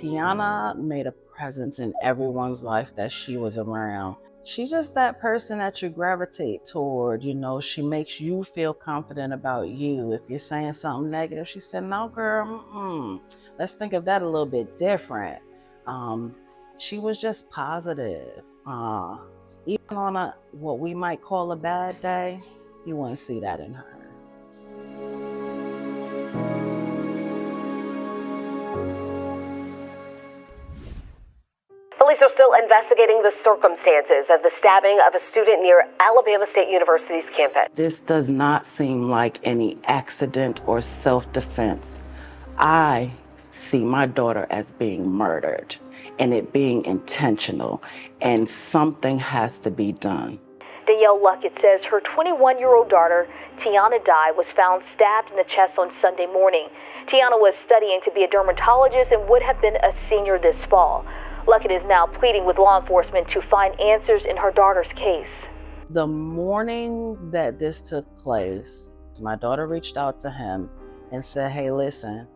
Tiana made a presence in everyone's life that she was around. She's just that person that you gravitate toward. She makes you feel confident about you. If you're saying something negative, she said, no, girl, let's think of that a little bit different. She was just positive. Even on what we might call a bad day, you wouldn't see that in her. Police are still investigating the circumstances of the stabbing of a student near Alabama State University's campus. This does not seem like any accident or self-defense. I see my daughter as being murdered and it being intentional, and something has to be done. Danielle Luckett says her 21-year-old daughter, Tiana Dye, was found stabbed in the chest on Sunday morning. Tiana was studying to be a dermatologist and would have been a senior this fall. Luckett is now pleading with law enforcement to find answers in her daughter's case. The morning that this took place, my daughter reached out to him and said, hey, listen,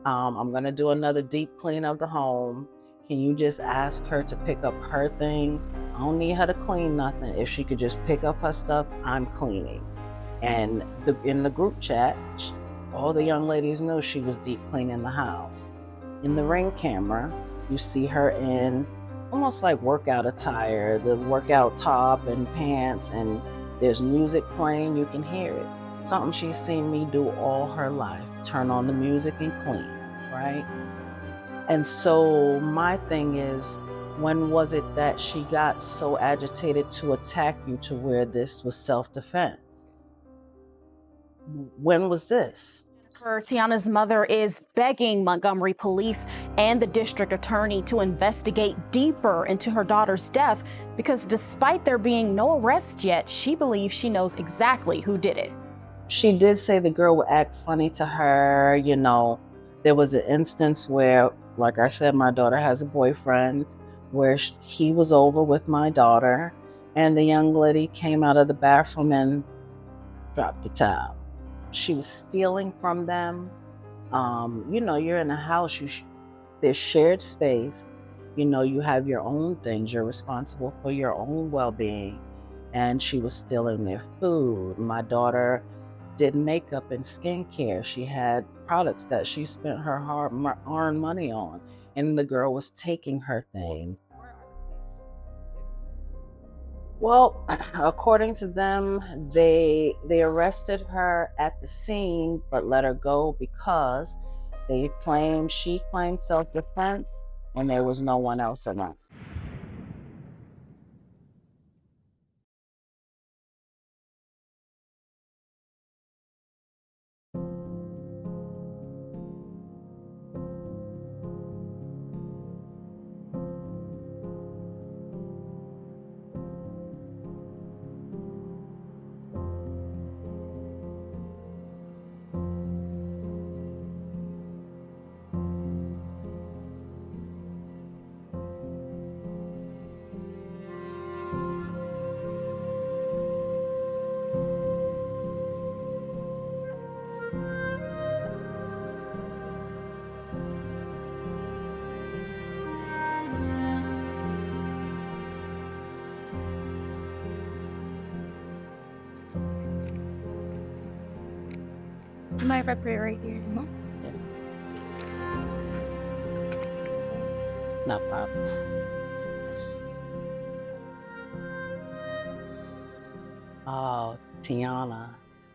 I'm going to do another deep clean of the home. Can you just ask her to pick up her things? I don't need her to clean nothing. If she could just pick up her stuff, I'm cleaning. And in the group chat, all the young ladies knew she was deep cleaning the house. In the Ring camera, you see her in almost like workout attire, the workout top and pants, and there's music playing, you can hear it. Something she's seen me do all her life, turn on the music and clean, right? And so my thing is, when was it that she got so agitated to attack you to where this was self-defense? When was this? Tiana's mother is begging Montgomery police and the district attorney to investigate deeper into her daughter's death because despite there being no arrest yet, she believes she knows exactly who did it. She did say the girl would act funny to her. There was an instance where, like I said, my daughter has a boyfriend, where he was over with my daughter and the young lady came out of the bathroom and dropped the towel. She was stealing from them. You're in a house, there's shared space. You have your own things. You're responsible for your own well-being. And she was stealing their food. My daughter did makeup and skincare. She had products that she spent her hard-earned money on. And the girl was taking her things. Well, according to them, they arrested her at the scene, but let her go because she claimed self-defense and there was no one else around. My referee right here. No problem. Oh, Tiana.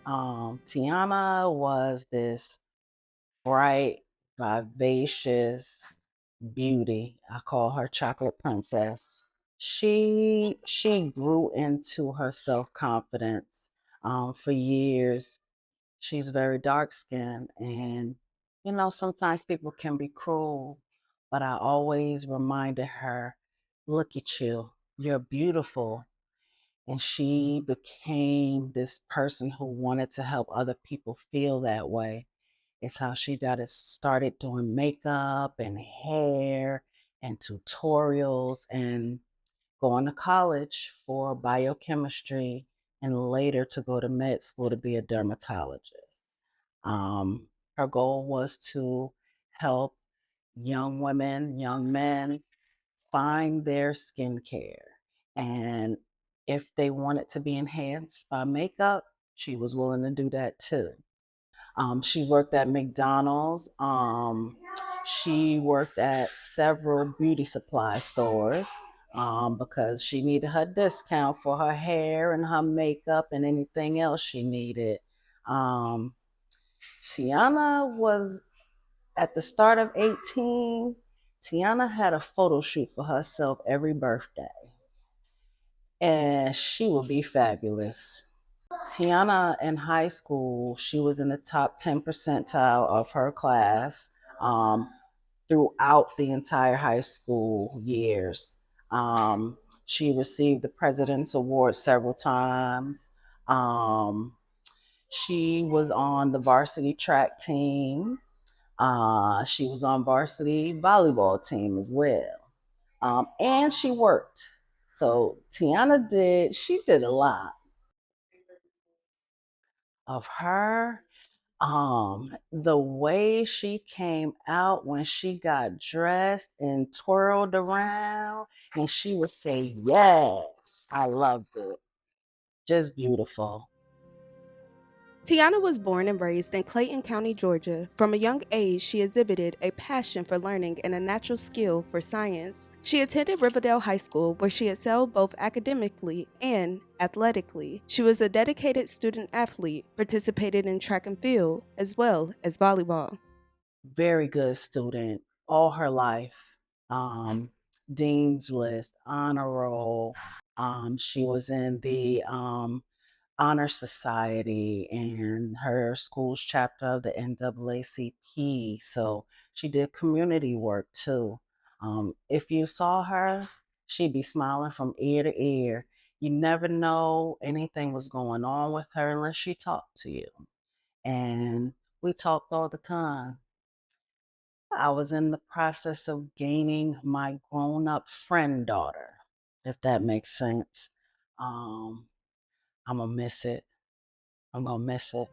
Tiana was this bright, vivacious beauty. I call her Chocolate Princess. She grew into her self-confidence for years. She's very dark-skinned, and sometimes people can be cruel, but I always reminded her, look at you, you're beautiful. And she became this person who wanted to help other people feel that way. It's how she started doing makeup and hair and tutorials and going to college for biochemistry and later to go to med school to be a dermatologist. Her goal was to help young women, young men find their skincare. And if they wanted to be enhanced by makeup, she was willing to do that too. She worked at McDonald's. She worked at several beauty supply stores because she needed her discount for her hair and her makeup and anything else she needed. Um, Tiana was at the start of 18. Tiana had a photo shoot for herself every birthday, and she would be fabulous. Tiana in high school, she was in the top 10 percentile of her class um, throughout the entire high school years. She received the President's Award several times. Um, she was on the varsity track team. She was on varsity volleyball team as well. And she worked. So she did a lot of her. The way she came out when she got dressed and twirled around, and she would say, "Yes," I loved it. Just beautiful. Tiana was born and raised in Clayton County, Georgia. From a young age, she exhibited a passion for learning and a natural skill for science. She attended Riverdale High School, where she excelled both academically and athletically. She was a dedicated student athlete, participated in track and field, as well as volleyball. Very good student all her life. Um, Dean's List, honor roll. She was in the Honor Society and her school's chapter of the NAACP. So she did community work too. If you saw her, she'd be smiling from ear to ear. You never know anything was going on with her unless she talked to you. And we talked all the time. I was in the process of gaining my grown up friend daughter, if that makes sense. Um, I'm gonna miss it. I'm gonna miss it.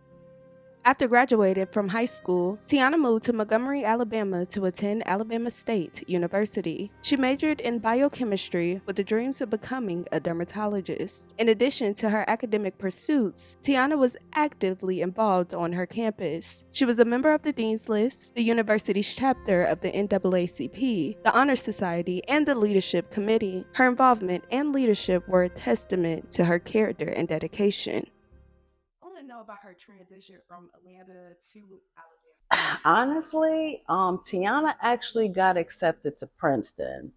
After graduating from high school, Tiana moved to Montgomery, Alabama to attend Alabama State University. She majored in biochemistry with the dreams of becoming a dermatologist. In addition to her academic pursuits, Tiana was actively involved on her campus. She was a member of the Dean's List, the university's chapter of the NAACP, the Honor Society, and the Leadership Committee. Her involvement and leadership were a testament to her character and dedication. I want to know about her transition from Atlanta to Honestly, Tiana actually got accepted to Princeton.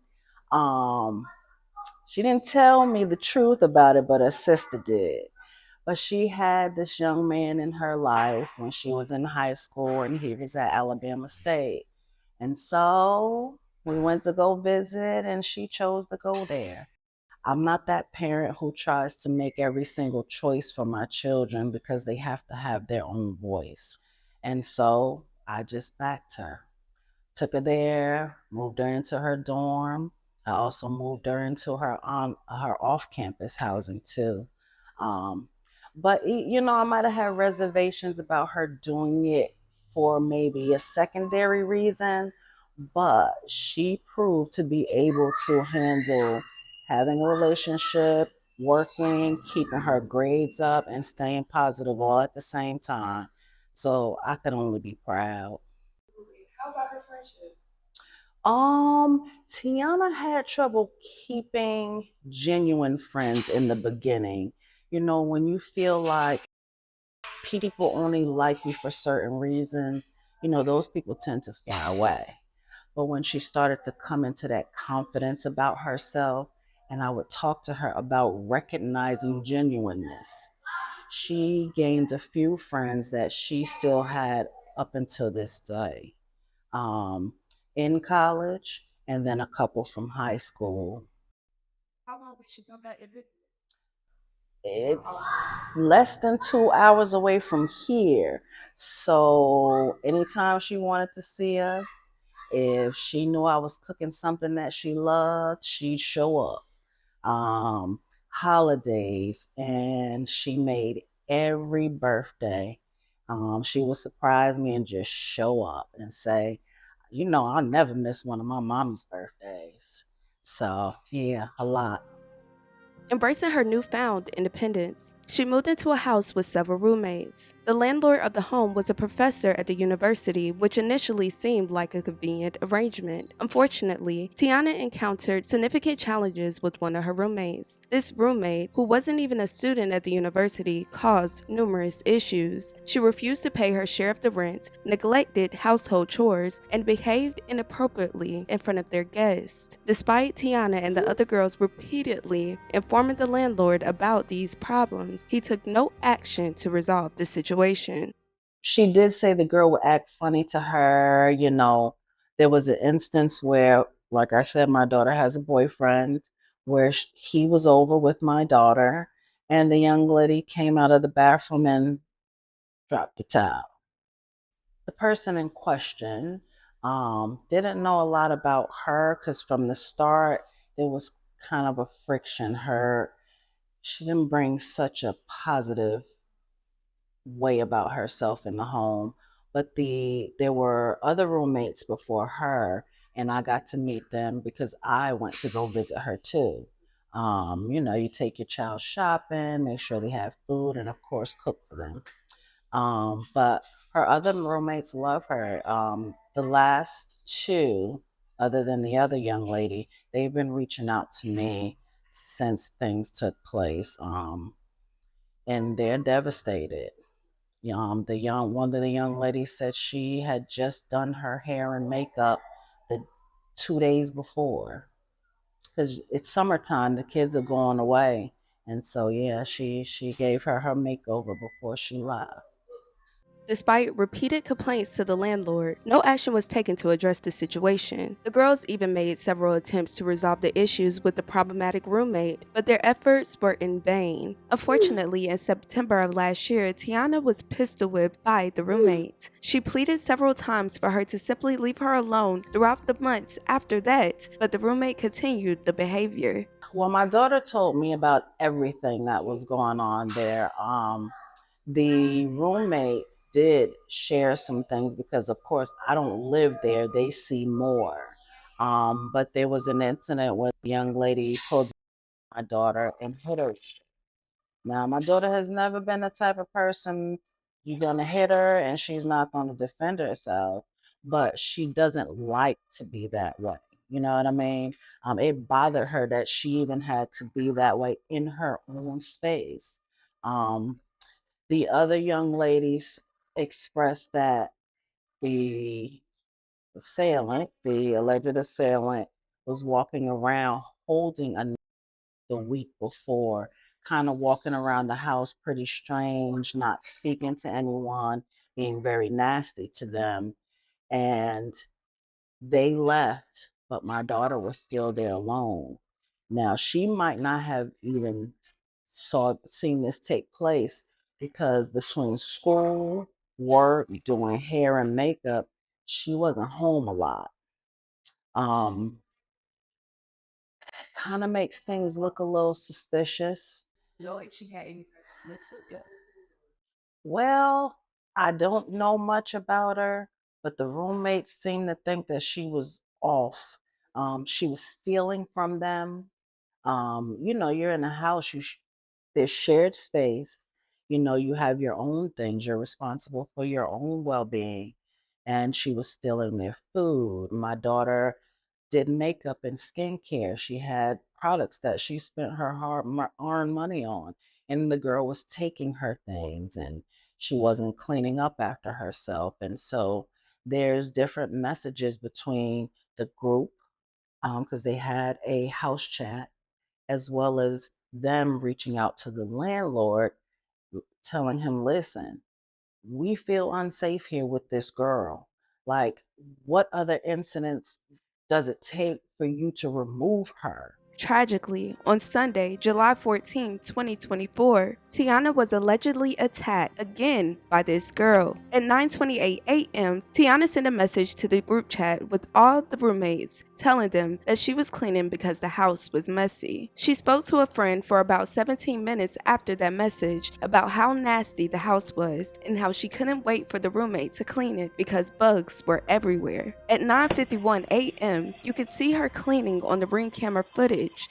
Um, she didn't tell me the truth about it, but her sister did. But she had this young man in her life when she was in high school, and he was at Alabama State. And so we went to go visit, and she chose to go there. I'm not that parent who tries to make every single choice for my children because they have to have their own voice. And so I just backed her. Took her there, moved her into her dorm. I also moved her into her off-campus housing too. Um, but I might have had reservations about her doing it for maybe a secondary reason, but she proved to be able to handle having a relationship, working, keeping her grades up, and staying positive all at the same time. So I could only be proud. how about her friendships? Tiana had trouble keeping genuine friends in the beginning. When you feel like people only like you for certain reasons, those people tend to fly away. But when she started to come into that confidence about herself, and I would talk to her about recognizing genuineness, she gained a few friends that she still had up until this day um, in college, and then a couple from high school. How long would she come back and visit? It's less than 2 hours away from here. So anytime she wanted to see us, if she knew I was cooking something that she loved, she'd show up. Holidays, and she made every birthday. She would surprise me and just show up and say, I'll never miss one of my mom's birthdays. So, yeah, a lot. Embracing her newfound independence, she moved into a house with several roommates. The landlord of the home was a professor at the university, which initially seemed like a convenient arrangement. Unfortunately, Tiana encountered significant challenges with one of her roommates. This roommate, who wasn't even a student at the university, caused numerous issues. She refused to pay her share of the rent, neglected household chores, and behaved inappropriately in front of their guests. Despite Tiana and the other girls repeatedly informing the landlord about these problems, he took no action to resolve the situation. She did say the girl would act funny to her. There was an instance where, like I said, my daughter has a boyfriend, where he was over with my daughter, and the young lady came out of the bathroom and dropped the towel. The person in question didn't know a lot about her, because from the start there was kind of a friction. She didn't bring such a positive way about herself in the home. But there were other roommates before her, and I got to meet them because I went to go visit her too. You take your child shopping, make sure they have food, and of course cook for them. But her other roommates love her. The last two, other than the other young lady, they've been reaching out to me since things took place. And they're devastated. The young one of the young ladies said she had just done her hair and makeup the 2 days before, because it's summertime, the kids are going away, and so yeah, she gave her makeover before she left. Despite repeated complaints to the landlord, no action was taken to address the situation. The girls even made several attempts to resolve the issues with the problematic roommate, but their efforts were in vain. Unfortunately, in September of last year, Tiana was pistol whipped by the roommate. She pleaded several times for her to simply leave her alone throughout the months after that, but the roommate continued the behavior. Well, my daughter told me about everything that was going on there. The roommates did share some things because, of course, I don't live there. They see more. But there was an incident where the young lady pulled my daughter and hit her. Now, my daughter has never been the type of person you're going to hit her and she's not going to defend herself, but she doesn't like to be that way. You know what I mean? It bothered her that she even had to be that way in her own space. Um, the other young ladies expressed that the the alleged assailant, was walking around holding a the week before, kind of walking around the house pretty strange, not speaking to anyone, being very nasty to them. And they left, but my daughter was still there alone. Now, she might not have even seen this take place, because between school, work, doing hair and makeup, she wasn't home a lot. Um, Kind of makes things look a little suspicious. Like she had any material. Well, I don't know much about her, but the roommates seem to think that she was off. She was stealing from them. You're in a house, there's shared space. You have your own things. You're responsible for your own well-being. And she was stealing their food. My daughter did makeup and skincare. She had products that she spent her earned money on. And the girl was taking her things, and she wasn't cleaning up after herself. And so there's different messages between the group, because they had a house chat, as well as them reaching out to the landlord, telling him, listen, we feel unsafe here with this girl. Like, what other incidents does it take for you to remove her? Tragically, on Sunday, July 14, 2024, Tiana was allegedly attacked again by this girl. At 9:28 a.m., Tiana sent a message to the group chat with all the roommates, telling them that she was cleaning because the house was messy. She spoke to a friend for about 17 minutes after that message about how nasty the house was and how she couldn't wait for the roommate to clean it because bugs were everywhere. At 9:51 a.m., you could see her cleaning on the Ring camera footage.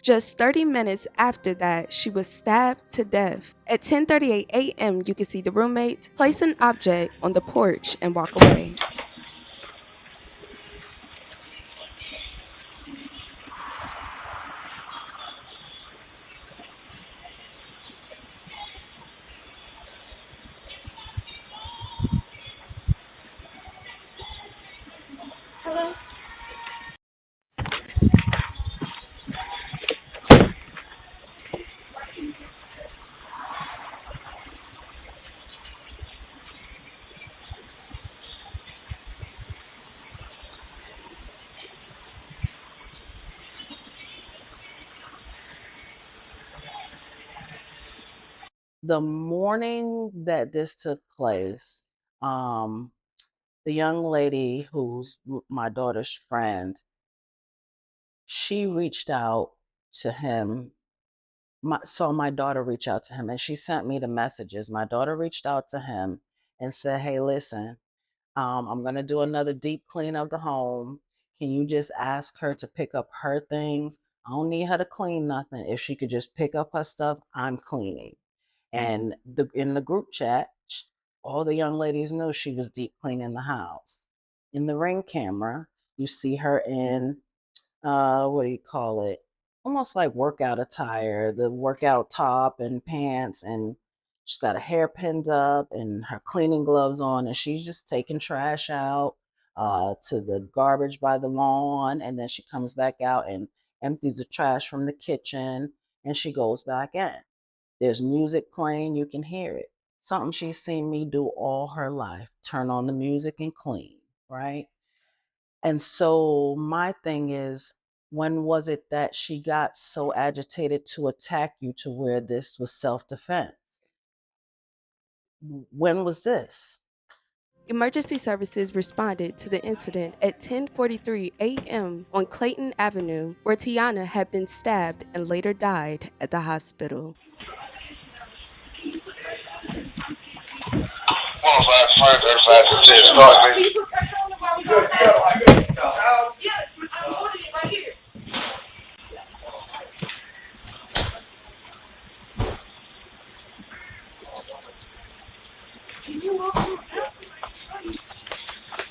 Just 30 minutes after that, she was stabbed to death. At 10:38 a.m., you can see the roommate place an object on the porch and walk away. The morning that this took place, um, the young lady who's my daughter's friend, she reached out to him. Saw my daughter reach out to him, and she sent me the messages. My daughter reached out to him and said, "Hey, listen, I'm gonna do another deep clean of the home. Can you just ask her to pick up her things? I don't need her to clean nothing. If she could just pick up her stuff, I'm cleaning." And in the group chat, all the young ladies knew she was deep cleaning the house. In the Ring camera, you see her in what do you call it? Almost like workout attire, the workout top and pants, and she's got her hair pinned up and her cleaning gloves on, and she's just taking trash out to the garbage by the lawn, and then she comes back out and empties the trash from the kitchen, and she goes back in. There's music playing, you can hear it. Something she's seen me do all her life. Turn on the music and clean, right? And so my thing is, when was it that she got so agitated to attack you to where this was self-defense? When was this? Emergency services responded to the incident at 10:43 a.m. on Clanton Avenue, where Tiana had been stabbed and later died at the hospital.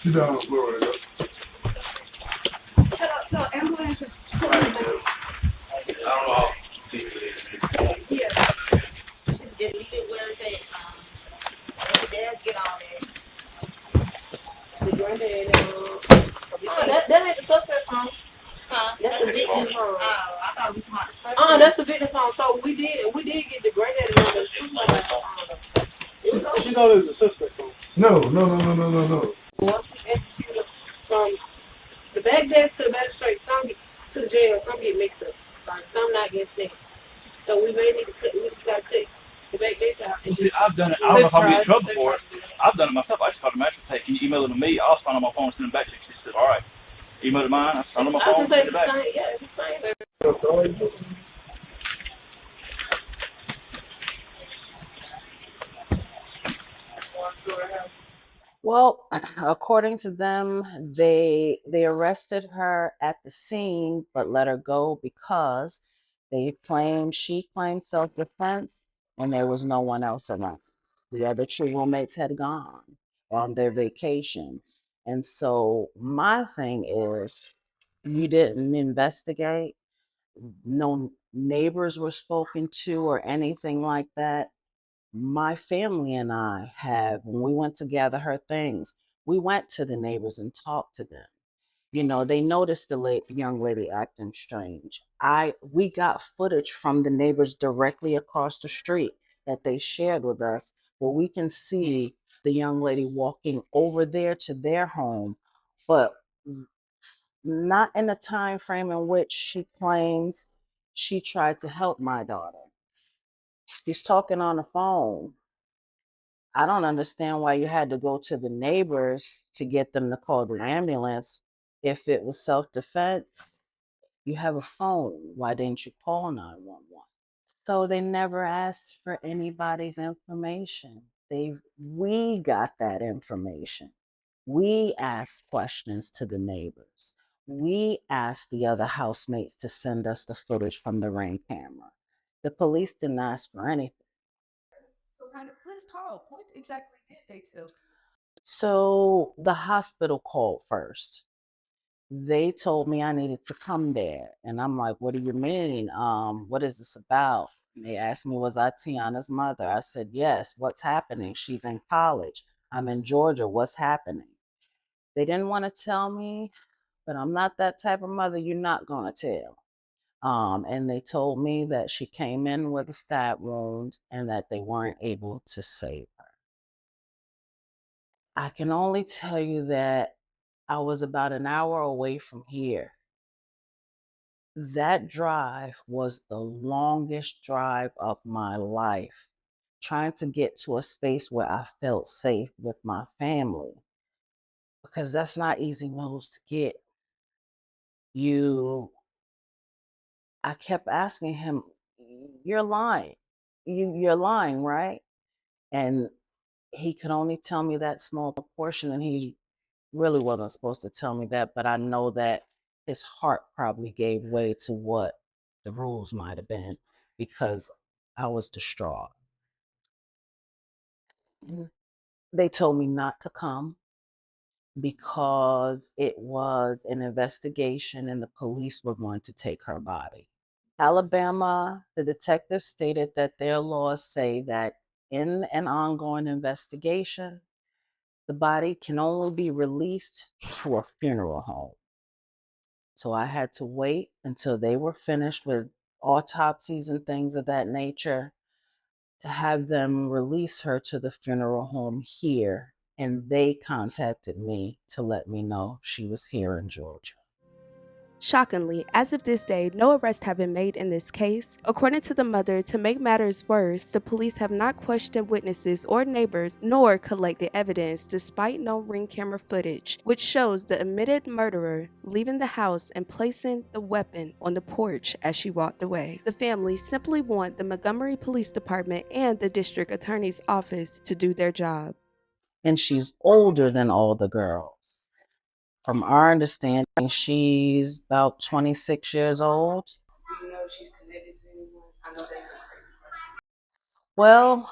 Sit down on the floor. No, ambulance is I don't know how deep it is. just leave it where it's at. The dad get on it. The granddad, that ain't the suspect phone. Huh? That's the victim's phone. Oh, I thought we talked about the suspect. That's the victim's phone. So we did get the granddad on the She know there's a suspect phone. No. once we execute from the back desk to the magistrate, some get to the jail, some get mixed up. Like some not get sent. So we may need to cut. We just gotta take the back desk out. See, I've done it. I don't know if I'm in trouble for it. I've done it myself. I just called the magistrate. Hey, can you email it to me? I'll sign on my phone and send it back to you. She said, all right. Email it to mine. I sign on my phone and send it back. Yeah, it's the same. Well, according to them, they arrested her at the scene but let her go because she claimed self-defense and there was no one else around. The other two roommates had gone on their vacation. And so my thing is, you didn't investigate, no neighbors were spoken to or anything like that. My family and I have, when we went to gather her things, we went to the neighbors and talked to them. You know, they noticed the young lady acting strange. We got footage from the neighbors directly across the street that they shared with us, where we can see the young lady walking over there to their home, but not in the time frame in which she claims she tried to help my daughter. She's talking on the phone. I don't understand why you had to go to the neighbors to get them to call the ambulance. If it was self-defense, you have a phone. Why didn't you call 911? So they never asked for anybody's information. We got that information. We asked questions to the neighbors. We asked the other housemates to send us the footage from the ring camera. The police didn't ask for anything. So, let's talk. What exactly did they do? So the hospital called first. They told me I needed to come there. And I'm like, what do you mean? What is this about? And they asked me, was I Tiana's mother? I said, yes. What's happening? She's in college. I'm in Georgia. What's happening? They didn't want to tell me, but I'm not that type of mother you're not going to tell. And they told me that she came in with a stab wound and that they weren't able to save her. I can only tell you that I was about an hour away from here. That drive was the longest drive of my life, trying to get to a space where I felt safe with my family, because that's not easy news to get. You, I kept asking him, "You're lying. You're lying, right?" And he could only tell me that small portion, and he really wasn't supposed to tell me that, but I know that his heart probably gave way to what the rules might have been because I was distraught. They told me not to come because it was an investigation and the police were going to take her body. Alabama, the detective stated that their laws say that in an ongoing investigation, the body can only be released to a funeral home. So I had to wait until they were finished with autopsies and things of that nature to have them release her to the funeral home here. And they contacted me to let me know she was here in Georgia. Shockingly, as of this day, no arrests have been made in this case. According to the mother, to make matters worse, the police have not questioned witnesses or neighbors nor collected evidence despite no ring camera footage, which shows the admitted murderer leaving the house and placing the weapon on the porch as she walked away. The family simply want the Montgomery Police Department and the district attorney's office to do their job. And she's older than all the girls. From our understanding, she's about 26 years old. Do you know if she's connected to anyone? I know that's a crazy question. Well,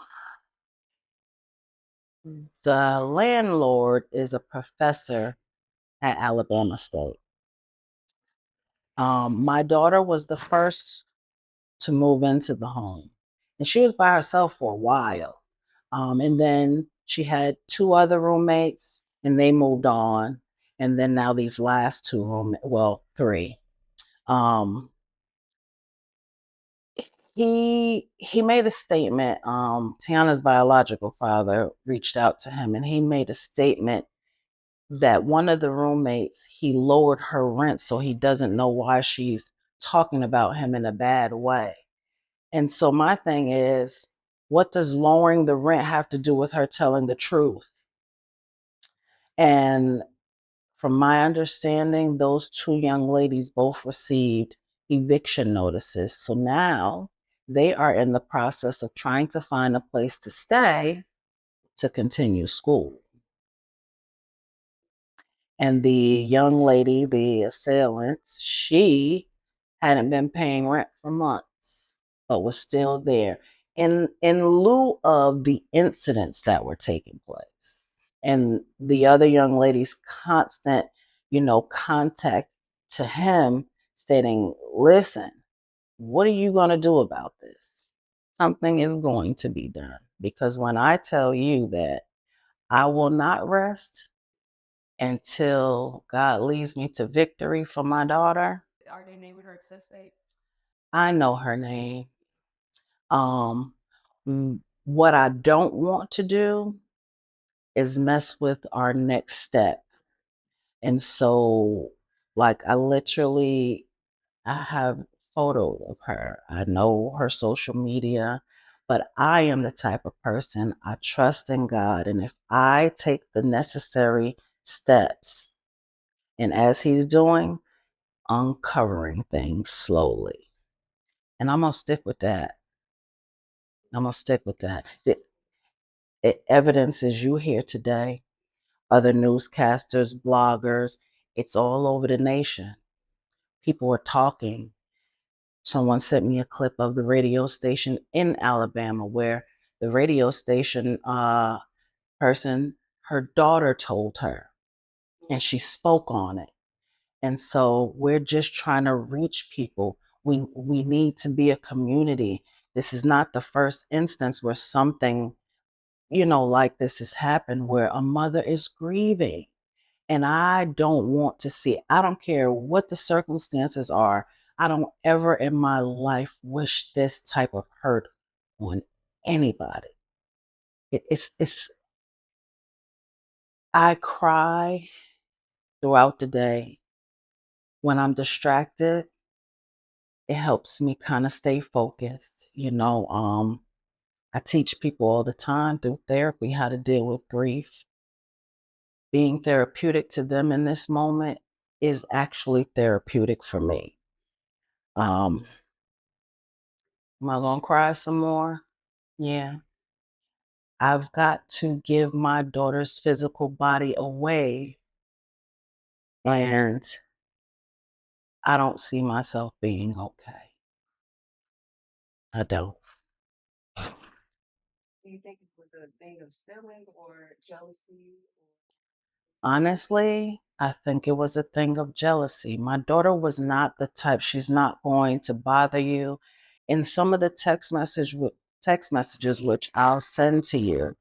the landlord is a professor at Alabama State. My daughter was the first to move into the home, and she was by herself for a while. And then she had two other roommates, and they moved on. And then now these last two roommates, well, three. Um, he made a statement. Tiana's biological father reached out to him, and he made a statement that one of the roommates, he lowered her rent, so he doesn't know why she's talking about him in a bad way. And so my thing is, what does lowering the rent have to do with her telling the truth? And from my understanding, those two young ladies both received eviction notices. So now they are in the process of trying to find a place to stay to continue school. And the young lady, the assailant, she hadn't been paying rent for months, but was still there in lieu of the incidents that were taking place. And the other young lady's constant, contact to him stating, listen, what are you going to do about this? Something is going to be done. Because when I tell you that I will not rest until God leads me to victory for my daughter. Are they naming her suspect? I know her name. Um, what I don't want to do is mess with our next step. And so, like, I have photos of her. I know her social media, but I am the type of person I trust in God. And if I take the necessary steps, and as He's doing, uncovering things slowly. And I'm going to stick with that. I'm going to stick with that. The evidence is you here today, other newscasters, bloggers, it's all over the nation. People are talking. Someone sent me a clip of the radio station in Alabama where the radio station person, her daughter told her, and she spoke on it. And so we're just trying to reach people. We need to be a community. This is not the first instance where something, like this has happened, where a mother is grieving. And I don't want to see, I don't care what the circumstances are. I don't ever in my life wish this type of hurt on anybody. It's, I cry throughout the day. When I'm distracted, it helps me kind of stay focused. I teach people all the time through therapy how to deal with grief. Being therapeutic to them in this moment is actually therapeutic for me. Am I gonna cry some more? Yeah. I've got to give my daughter's physical body away, and I don't see myself being okay. I don't. Do you think it was a thing of stealing or jealousy? Honestly, I think it was a thing of jealousy. My daughter was not the type, she's not going to bother you. In some of the text messages which I'll send to you,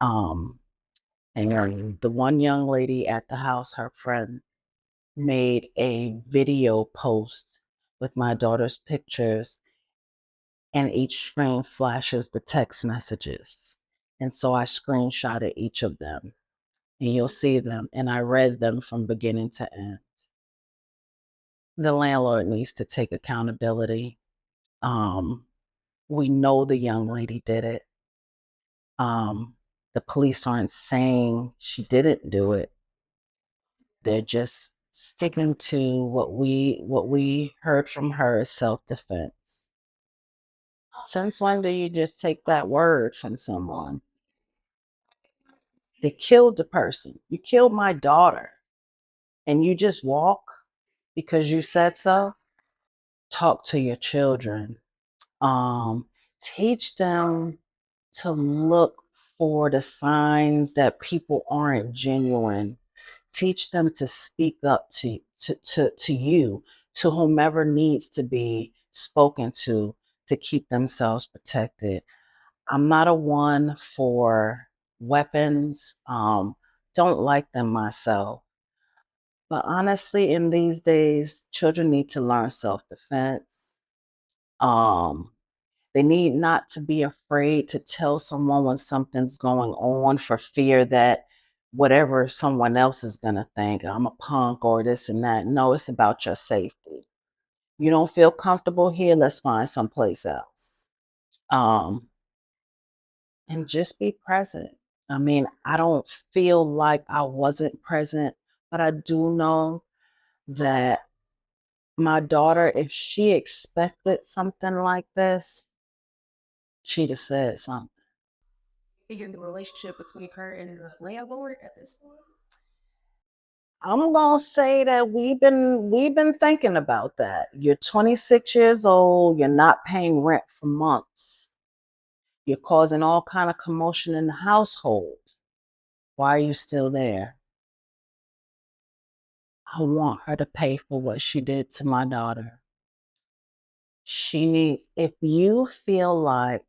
um, and the one young lady at the house, her friend, made a video post with my daughter's pictures, and each screen flashes the text messages. And so I screenshotted each of them, and you'll see them, and I read them from beginning to end. The landlord needs to take accountability. Um, we know the young lady did it. The police aren't saying she didn't do it. They're just sticking to what we heard from her as self-defense. Since when do you just take that word from someone? They killed the person. You killed my daughter, and you just walk because you said so? Talk to your children. Teach them to look for the signs that people aren't genuine. Teach them to speak up to you, to whomever needs to be spoken to keep themselves protected. I'm not a one for weapons. Don't like them myself. But honestly, in these days, children need to learn self-defense. Um, they need not to be afraid to tell someone when something's going on for fear that whatever someone else is going to think, I'm a punk or this and that. No, it's about your safety. You don't feel comfortable here, let's find someplace else. Um, and just be present. I mean, I don't feel like I wasn't present, but I do know that my daughter, if she expected something like this, she'd have said something. Is the relationship between her and the landlord at this point? I'm gonna say that we've been thinking about that. You're 26 years old, you're not paying rent for months. You're causing all kind of commotion in the household. Why are you still there? I want her to pay for what she did to my daughter. She needs, if you feel like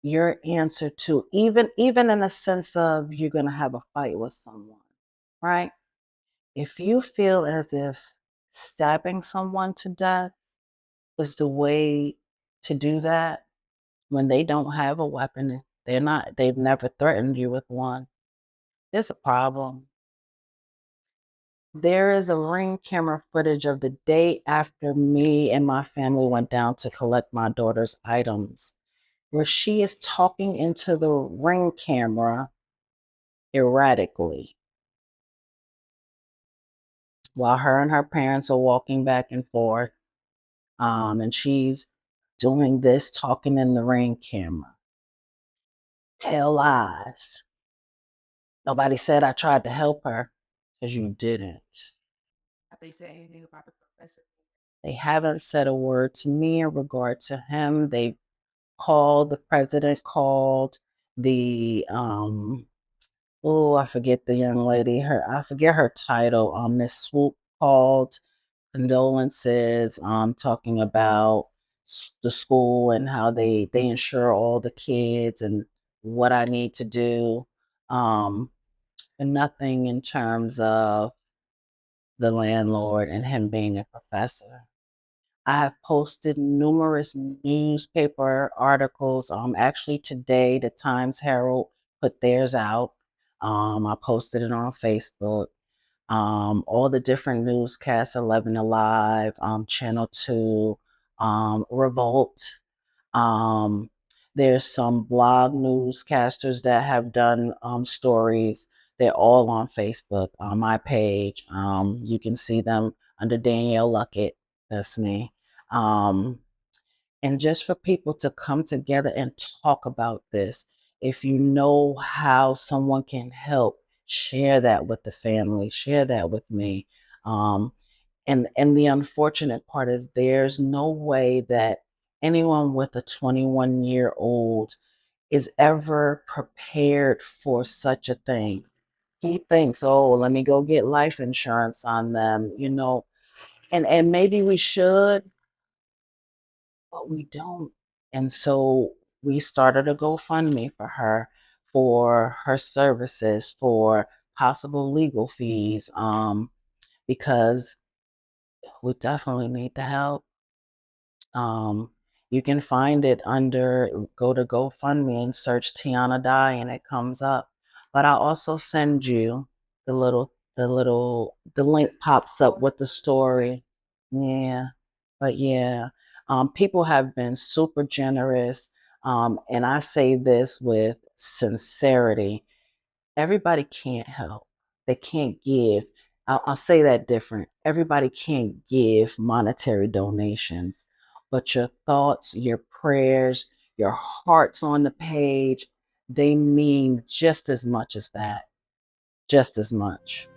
your answer to, even in the sense of you're gonna have a fight with someone, right? If you feel as if stabbing someone to death is the way to do that when they don't have a weapon, they've never threatened you with one, there's a problem. There is a ring camera footage of the day after me and my family went down to collect my daughter's items, where she is talking into the ring camera erratically while her and her parents are walking back and forth. And she's doing this, talking in the ring camera. Tell lies. Nobody said I tried to help her, because you didn't. Have they said anything about the professor? They haven't said a word to me in regard to him. They called, the president called the oh, I forget the young lady, I forget her title. Miss Swoop called, condolences, talking about the school and how they insure all the kids and what I need to do. And nothing in terms of the landlord and him being a professor. I have posted numerous newspaper articles. Actually today, the Times Herald put theirs out. I posted it on Facebook. All the different newscasts, 11 Alive, Channel 2, Revolt. Um, there's some blog newscasters that have done stories. They're all on Facebook, on my page. You can see them under Danielle Luckett. That's me. Um, and just for people to come together and talk about this. If you know how someone can help, share that with the family, share that with me. Um, and the unfortunate part is there's no way that anyone with a 21-year-old is ever prepared for such a thing. He thinks, oh, let me go get life insurance on them, and maybe we should, but we don't. And so we started a GoFundMe for her services, for possible legal fees, because we definitely need the help. Um, you can find it go to GoFundMe and search Tiana Dye and it comes up. But I'll also send you the link pops up with the story. Yeah, but yeah, people have been super generous. And I say this with sincerity. Everybody can't help. They can't give. I'll say that different. Everybody can't give monetary donations, but your thoughts, your prayers, your hearts on the page, they mean just as much as that. Just as much.